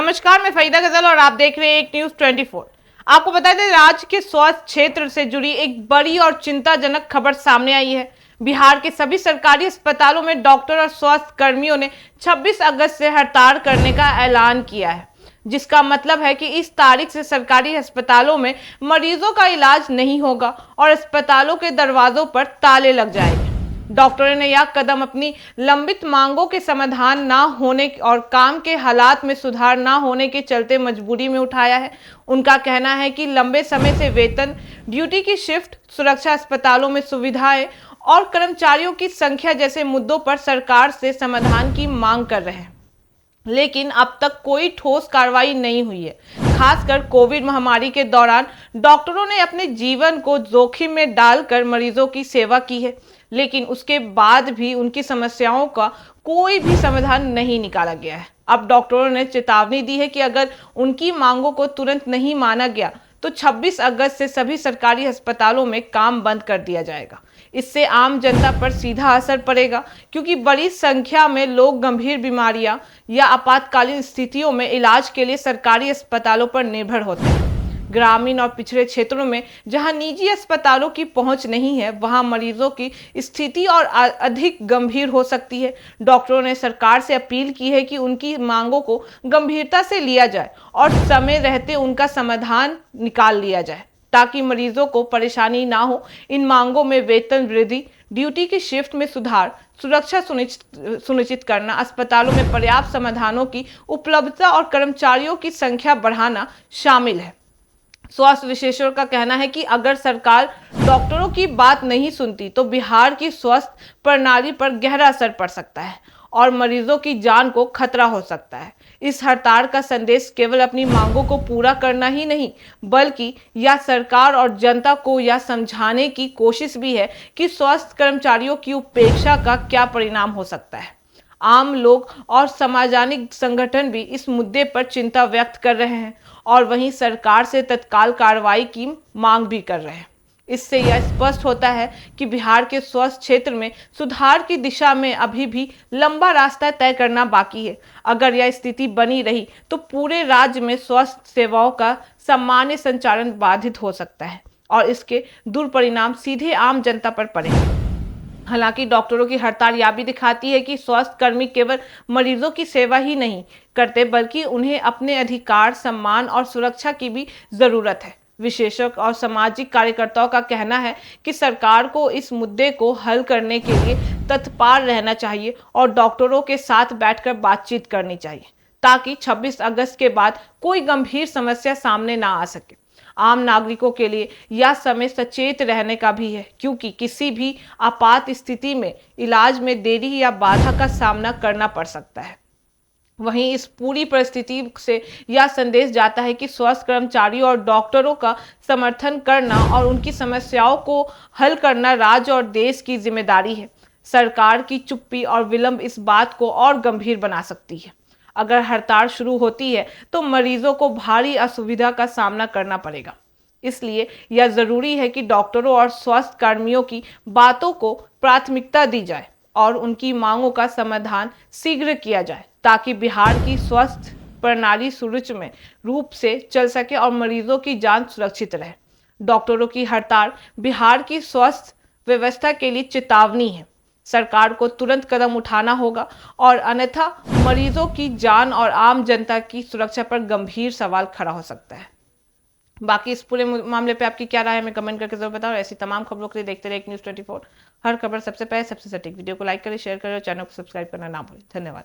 नमस्कार, मैं फरीदा गजल और आप देख रहे हैं एक न्यूज 24। आपको बता दें, राज्य के स्वास्थ्य क्षेत्र से जुड़ी एक बड़ी और चिंताजनक खबर सामने आई है। बिहार के सभी सरकारी अस्पतालों में डॉक्टर और स्वास्थ्य कर्मियों ने 26 अगस्त से हड़ताल करने का ऐलान किया है, जिसका मतलब है कि इस तारीख से सरकारी अस्पतालों में मरीजों का इलाज नहीं होगा और अस्पतालों के दरवाजों पर ताले लग जाएंगे। डॉक्टरों ने यह कदम अपनी लंबित मांगों के समाधान ना होने और काम के हालात में सुधार ना होने के चलते मजबूरी में उठाया है। उनका कहना है कि लंबे समय से वेतन, ड्यूटी की शिफ्ट, सुरक्षा, अस्पतालों में सुविधाएं और कर्मचारियों की संख्या जैसे मुद्दों पर सरकार से समाधान की मांग कर रहे हैं, लेकिन अब तक कोई ठोस कार्रवाई नहीं हुई है। खासकर कोविड महामारी के दौरान डॉक्टरों ने अपने जीवन को जोखिम में डालकर मरीजों की सेवा की है, लेकिन उसके बाद भी उनकी समस्याओं का कोई भी समाधान नहीं निकाला गया है। अब डॉक्टरों ने चेतावनी दी है कि अगर उनकी मांगों को तुरंत नहीं माना गया तो 26 अगस्त से सभी सरकारी अस्पतालों में काम बंद कर दिया जाएगा। इससे आम जनता पर सीधा असर पड़ेगा, क्योंकि बड़ी संख्या में लोग गंभीर बीमारियां या आपातकालीन स्थितियों में इलाज के लिए सरकारी अस्पतालों पर निर्भर होते हैं। ग्रामीण और पिछड़े क्षेत्रों में जहां निजी अस्पतालों की पहुंच नहीं है, वहां मरीजों की स्थिति और अधिक गंभीर हो सकती है। डॉक्टरों ने सरकार से अपील की है कि उनकी मांगों को गंभीरता से लिया जाए और समय रहते उनका समाधान निकाल लिया जाए, ताकि मरीजों को परेशानी ना हो। इन मांगों में वेतन वृद्धि, ड्यूटी की शिफ्ट में सुधार, सुरक्षा सुनिश्चित करना, अस्पतालों में पर्याप्त समाधानों की उपलब्धता और कर्मचारियों की संख्या बढ़ाना शामिल है। स्वास्थ्य विशेषज्ञों का कहना है कि अगर सरकार डॉक्टरों की बात नहीं सुनती तो बिहार की स्वास्थ्य प्रणाली पर गहरा असर पड़ सकता है और मरीजों की जान को खतरा हो सकता है। इस हड़ताल का संदेश केवल अपनी मांगों को पूरा करना ही नहीं, बल्कि यह सरकार और जनता को यह समझाने की कोशिश भी है कि स्वास्थ्य कर्मचारियों की उपेक्षा का क्या परिणाम हो सकता है। आम लोग और सामाजिक संगठन भी इस मुद्दे पर चिंता व्यक्त कर रहे हैं और वहीं सरकार से तत्काल कार्रवाई की मांग भी कर रहे हैं। इससे यह स्पष्ट होता है कि बिहार के स्वास्थ्य क्षेत्र में सुधार की दिशा में अभी भी लंबा रास्ता तय करना बाकी है। अगर यह स्थिति बनी रही तो पूरे राज्य में स्वास्थ्य सेवाओं का सामान्य संचालन बाधित हो सकता है और इसके दुष्परिणाम सीधे आम जनता पर पड़ेंगे। हालांकि डॉक्टरों की हड़ताल यह भी दिखाती है कि स्वास्थ्य कर्मी केवल मरीजों की सेवा ही नहीं करते, बल्कि उन्हें अपने अधिकार, सम्मान और सुरक्षा की भी जरूरत है। विशेषज्ञ और सामाजिक कार्यकर्ताओं का कहना है कि सरकार को इस मुद्दे को हल करने के लिए तत्पर रहना चाहिए और डॉक्टरों के साथ बैठकर बातचीत करनी चाहिए, ताकि 26 अगस्त के बाद कोई गंभीर समस्या सामने ना आ सके। आम नागरिकों के लिए यह समय सचेत रहने का भी है, क्योंकि किसी भी आपात स्थिति में इलाज में देरी या बाधा का सामना करना पड़ सकता है। वहीं इस पूरी परिस्थिति से यह संदेश जाता है कि स्वास्थ्य कर्मचारियों और डॉक्टरों का समर्थन करना और उनकी समस्याओं को हल करना राज्य और देश की जिम्मेदारी है। सरकार की चुप्पी और विलंब इस बात को और गंभीर बना सकती है। अगर हड़ताल शुरू होती है तो मरीजों को भारी असुविधा का सामना करना पड़ेगा। इसलिए यह जरूरी है कि डॉक्टरों और स्वास्थ्य कर्मियों की बातों को प्राथमिकता दी जाए और उनकी मांगों का समाधान शीघ्र किया जाए, ताकि बिहार की स्वास्थ्य प्रणाली सुचारू रूप से चल सके और मरीजों की जान सुरक्षित रहे। डॉक्टरों की हड़ताल बिहार की स्वास्थ्य व्यवस्था के लिए चेतावनी है। सरकार को तुरंत कदम उठाना होगा और अन्यथा मरीजों की जान और आम जनता की सुरक्षा पर गंभीर सवाल खड़ा हो सकता है। बाकी इस पूरे मामले पे आपकी क्या राय है, हमें कमेंट करके जरूर बताओ। ऐसी तमाम खबरों के लिए देखते रहे एक न्यूज़ 24। हर खबर सबसे पहले सबसे सटीक। वीडियो को लाइक करें, शेयर करें और चैनल को सब्सक्राइब करना ना भूलें। धन्यवाद।